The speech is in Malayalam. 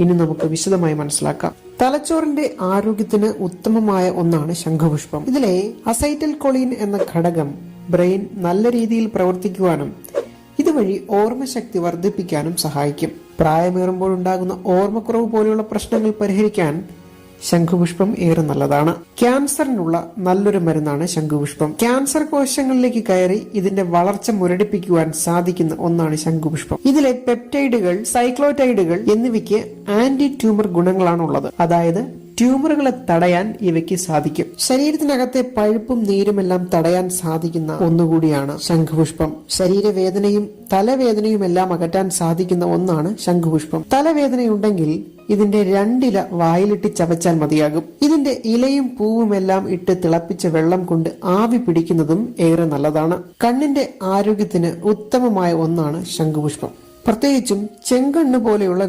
ഇനി നമുക്ക് വിശദമായി മനസ്സിലാക്കാം. തലച്ചോറിന്റെ ആരോഗ്യത്തിന് ഉത്തമമായ ഒന്നാണ് ശംഖുപുഷ്പം. ഇതിലെ അസൈറ്റൽ കൊളീൻ എന്ന ഘടകം ബ്രെയിൻ നല്ല രീതിയിൽ പ്രവർത്തിക്കുവാനും ഇതുവഴി ഓർമ്മശക്തി വർദ്ധിപ്പിക്കാനും സഹായിക്കും. പ്രായമേറുമ്പോഴുണ്ടാകുന്ന ഓർമ്മക്കുറവ് പോലെയുള്ള പ്രശ്നങ്ങൾ പരിഹരിക്കാൻ ശംഖുപുഷ്പം ഏറെ നല്ലതാണ്. ക്യാൻസറിനുള്ള നല്ലൊരു മരുന്നാണ് ശംഖുപുഷ്പം. ക്യാൻസർ കോശങ്ങളിലേക്ക് കയറി ഇതിന്റെ വളർച്ച മുരടിപ്പിക്കുവാൻ സാധിക്കുന്ന ഒന്നാണ് ശംഖുപുഷ്പം. ഇതിലെ പെപ്റ്റൈഡുകൾ, സൈക്ലോറ്റൈഡുകൾ എന്നിവയ്ക്ക് ആന്റി ട്യൂമർ ഗുണങ്ങളാണുള്ളത്. അതായത് ട്യൂമറുകളെ തടയാൻ ഇവയ്ക്ക് സാധിക്കും. ശരീരത്തിനകത്തെ പഴുപ്പും നീരുമെല്ലാം തടയാൻ സാധിക്കുന്ന ഒന്നുകൂടിയാണ് ശംഖുപുഷ്പം. ശരീരവേദനയും തലവേദനയും എല്ലാം അകറ്റാൻ സാധിക്കുന്ന ഒന്നാണ് ശംഖുപുഷ്പം. തലവേദനയുണ്ടെങ്കിൽ ഇതിന്റെ 2 ഇല വായിലിട്ട് ചവച്ചാൽ മതിയാകും. ഇതിന്റെ ഇലയും പൂവുമെല്ലാം ഇട്ട് തിളപ്പിച്ച വെള്ളം കൊണ്ട് ആവി പിടിക്കുന്നതും ഏറെ നല്ലതാണ്. കണ്ണിന്റെ ആരോഗ്യത്തിന് ഉത്തമമായ ഒന്നാണ് ശംഖുപുഷ്പം. പ്രത്യേകിച്ചും ചെങ്കണ്ണ് പോലെയുള്ള